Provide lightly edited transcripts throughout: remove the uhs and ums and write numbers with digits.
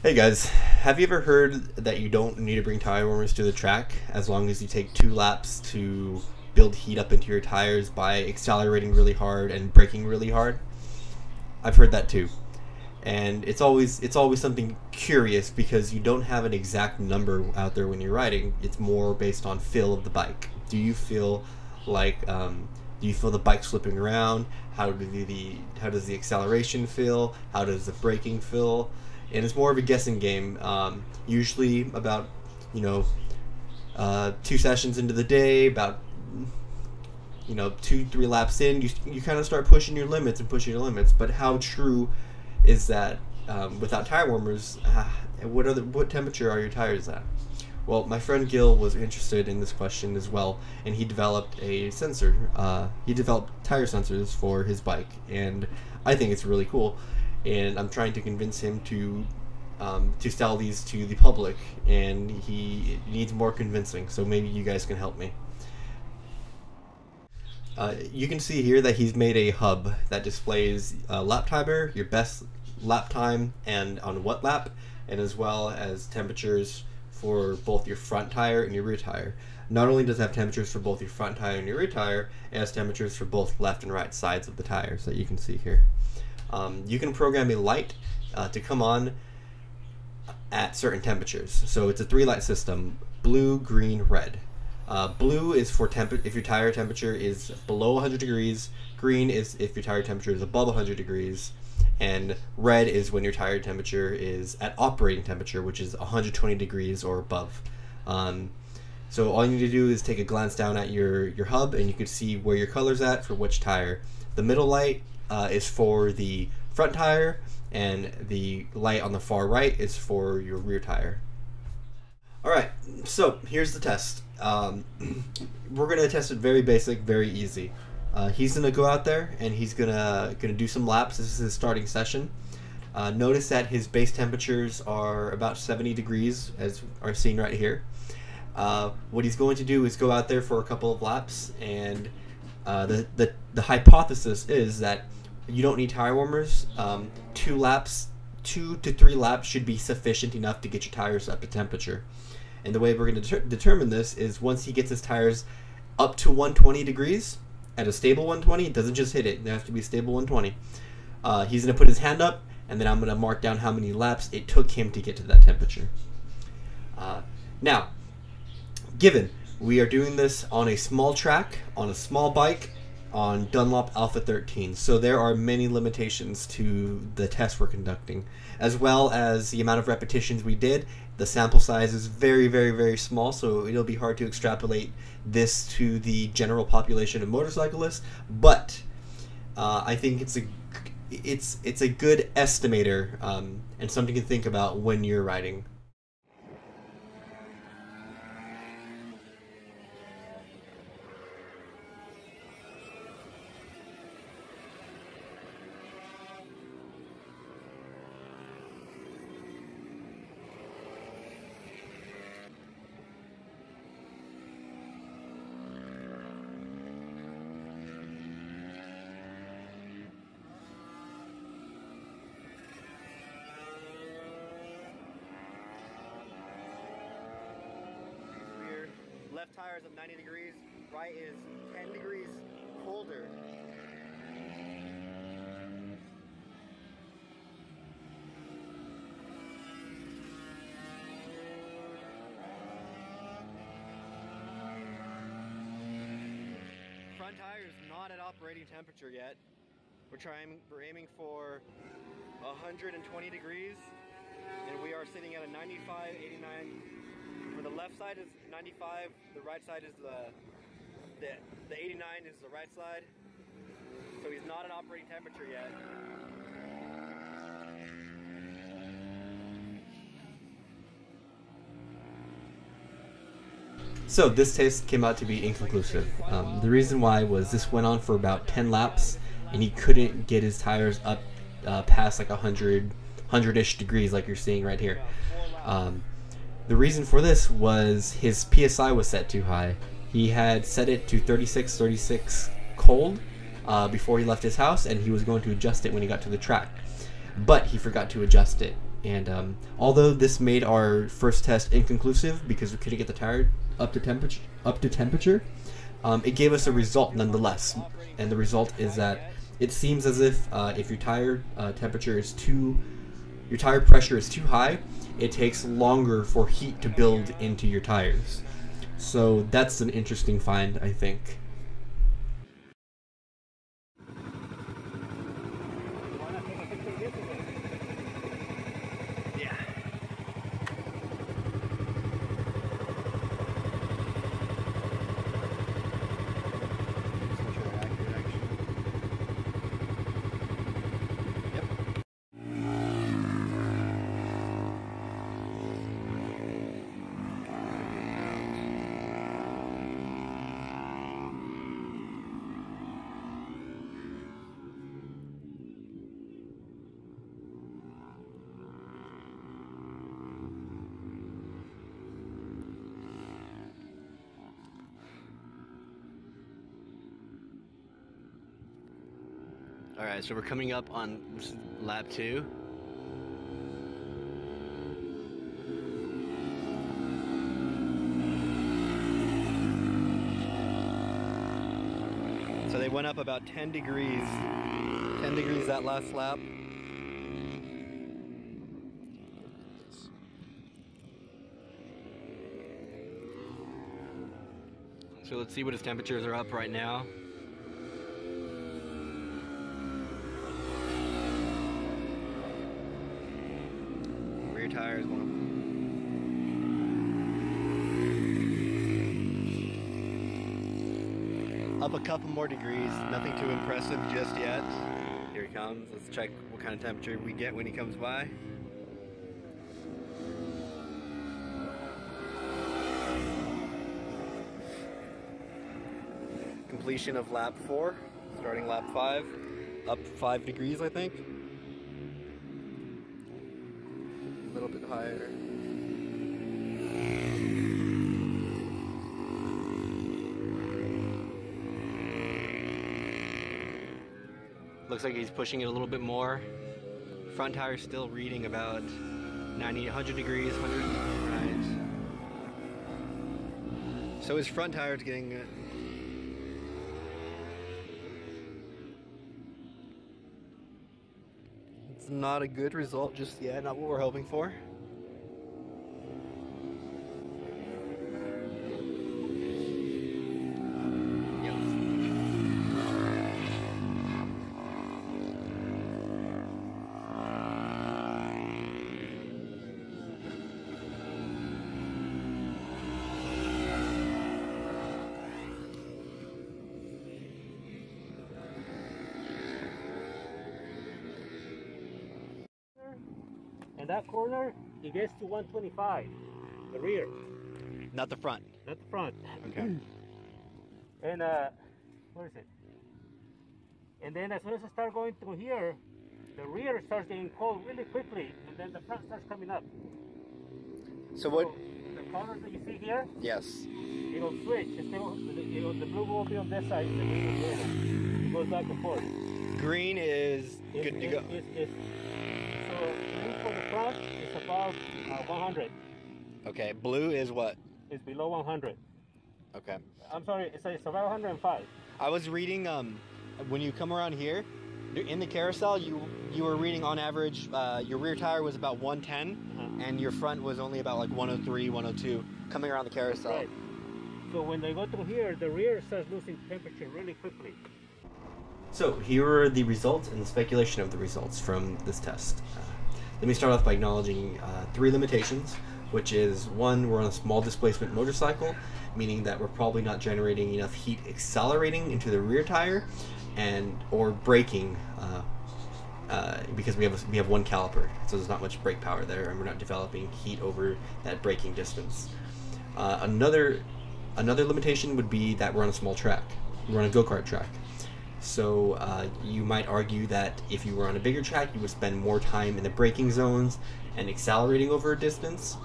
Hey guys, have you ever heard that you don't need to bring tire warmers to the track as long as you take 2 laps to build heat up into your tires by accelerating really hard and braking really hard? I've heard that too. And it's always something curious because you don't have an exact number out there when you're riding. It's more based on feel of the bike. Do you feel like do you feel the bike slipping around? How does the acceleration feel? How does the braking feel? And it's more of a guessing game. Usually about you know 2 sessions into the day, about 2-3 laps in, you kind of start pushing your limits and pushing your limits. But how true is that without tire warmers? What temperature are your tires at? Well, my friend Gil was interested in this question as well, and he developed a sensor. He developed tire sensors for his bike, and I think it's really cool. And I'm trying to convince him to sell these to the public, and he needs more convincing. So maybe you guys can help me. You can see here that he's made a hub that displays lap timer, your best lap time, and on what lap, and as well as temperatures for both your front tire and your rear tire. Not only does it have temperatures for both your front tire and your rear tire, it has temperatures for both left and right sides of the tires that you can see here. You can program a light to come on at certain temperatures. So it's a 3 light system: blue, green, red. Blue is for if your tire temperature is below 100 degrees. Green is if your tire temperature is above 100 degrees. And red is when your tire temperature is at operating temperature, which is 120 degrees or above. So all you need to do is take a glance down at your hub, and you can see where your color's at for which tire. The middle light is for the front tire, and the light on the far right is for your rear tire. Alright, so here's the test. We're going to test it very basic, very easy. He's going to go out there and he's gonna do some laps. This is his starting session. Notice that his base temperatures are about 70 degrees, as are seen right here. What he's going to do is go out there for a couple of laps, and the hypothesis is that you don't need tire warmers. 2 to 3 laps should be sufficient enough to get your tires up to temperature. And the way we're going to determine this is once he gets his tires up to 120 degrees, at a stable 120, it doesn't just hit it, it has to be stable 120. He's going to put his hand up, and then I'm going to mark down how many laps it took him to get to that temperature. Now, given we are doing this on a small track, on a small bike, on Dunlop Alpha 13, so there are many limitations to the test we're conducting, as well as the amount of repetitions we did. The sample size is very, very, very small, so it'll be hard to extrapolate this to the general population of motorcyclists, but I think it's a good estimator, and something to think about when you're riding. Left tire is at 90 degrees, right is 10 degrees colder. Front tire is not at operating temperature yet. We're aiming for 120 degrees, and we are sitting at a 95, 89. For the left side is 95, the right side is the 89 is the right side. So he's not at operating temperature yet. So this test came out to be inconclusive. The reason why was this went on for about 10 laps, and he couldn't get his tires up past like 100-ish degrees like you're seeing right here. The reason for this was his PSI was set too high. He had set it to 36 cold before he left his house, and he was going to adjust it when he got to the track. But he forgot to adjust it. And although this made our first test inconclusive because we couldn't get the tire up to temperature, it gave us a result nonetheless. And the result is that it seems as if your tire your tire pressure is too high, it takes longer for heat to build into your tires. So that's an interesting find, I think. Alright, so we're coming up on lap 2. So they went up about 10 degrees. 10 degrees that last lap. So let's see what his temperatures are up right now. Rear tires going up a couple more degrees. Nothing too impressive just yet. Here he comes. Let's check what kind of temperature we get when he comes by. Completion of lap 4, starting lap 5, up 5 degrees I think. A little bit higher. Looks like he's pushing it a little bit more. Front tire still reading about 90, 100 degrees, 100, right. So his front tire is getting it's not a good result just yet, not what we're hoping for. And that corner, it gets to 125, the rear. Not the front. Not the front. Okay. And, where is it? And then as soon as I start going through here, the rear starts getting cold really quickly, and then the front starts coming up. So what? So the corners that you see here, Yes. it'll switch. The blue will be on this side, the green will be on this. It goes back and forth. Green is good to go. So green for the front is above 100. Okay. Blue is what? It's below 100. Okay. I'm sorry, it's about 105. I was reading when you come around here in the carousel, you were reading on average your rear tire was about 110 and your front was only about like 103, 102 coming around the carousel. Right. So when they go through here, the rear starts losing temperature really quickly. So here are the results and the speculation of the results from this test. Let me start off by acknowledging 3 limitations, which is 1, we're on a small displacement motorcycle, meaning that we're probably not generating enough heat accelerating into the rear tire, or braking, because we have 1 caliper, so there's not much brake power there, and we're not developing heat over that braking distance. Another limitation would be that we're on a small track. We're on a go-kart track. So you might argue that if you were on a bigger track, you would spend more time in the braking zones and accelerating over a distance,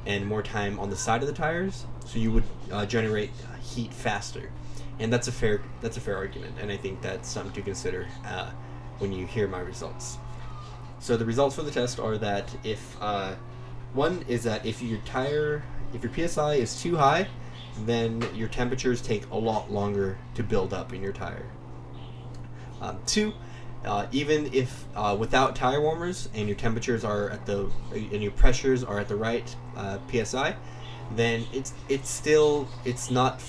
and more time on the side of the tires, so you would generate heat faster. And that's a fair argument, and I think that's something to consider when you hear my results. So the results for the test are that if one is that if your PSI is too high, then your temperatures take a lot longer to build up in your tire. Two, even if without tire warmers and your temperatures are and your pressures are at the right PSI, then it's not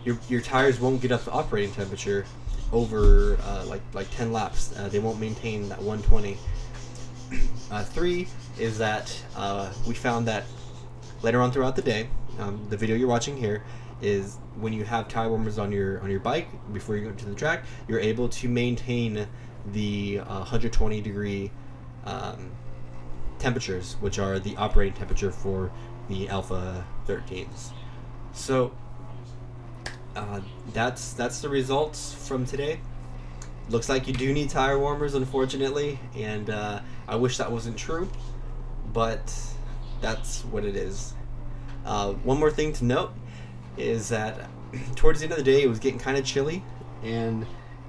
your tires won't get up to operating temperature over like 10 laps. They won't maintain that 120. Three is that we found that later on throughout the day, the video you're watching here is when you have tire warmers on your bike before you go to the track, you're able to maintain the 120 degree temperatures, which are the operating temperature for the Alpha 13s. So that's the results from today. Looks like you do need tire warmers, unfortunately, and I wish that wasn't true, but that's what it is. One more thing to note is that towards the end of the day, it was getting kind of chilly, and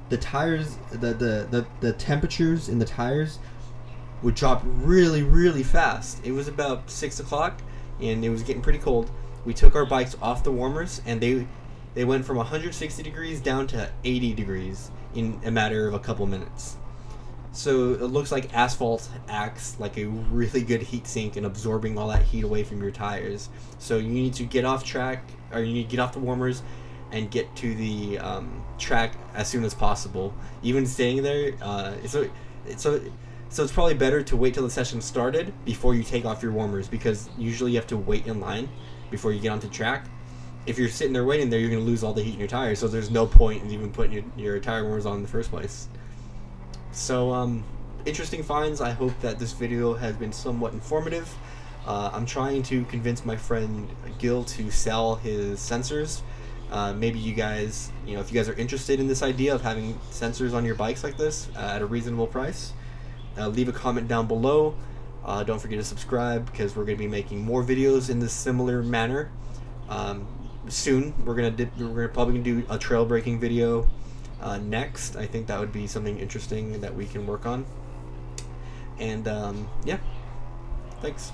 the tires, the temperatures in the tires would drop really fast. It was about 6 o'clock, and it was getting pretty cold. We took our bikes off the warmers, and they went from 160 degrees down to 80 degrees in a matter of a couple minutes. So it looks like asphalt acts like a really good heat sink in absorbing all that heat away from your tires. So you need to get off track, or you need to get off the warmers and get to the track as soon as possible. Even staying there, so it's probably better to wait till the session started before you take off your warmers, because usually you have to wait in line before you get onto track. If you're sitting there waiting there, you're going to lose all the heat in your tires, so there's no point in even putting your tire warmers on in the first place. So, interesting finds. I hope that this video has been somewhat informative. I'm trying to convince my friend Gil to sell his sensors. Maybe you guys, if you guys are interested in this idea of having sensors on your bikes like this at a reasonable price, leave a comment down below. Don't forget to subscribe, because we're going to be making more videos in this similar manner. Soon we're probably gonna do a trail breaking video next. I think that would be something interesting that we can work on. And yeah, thanks.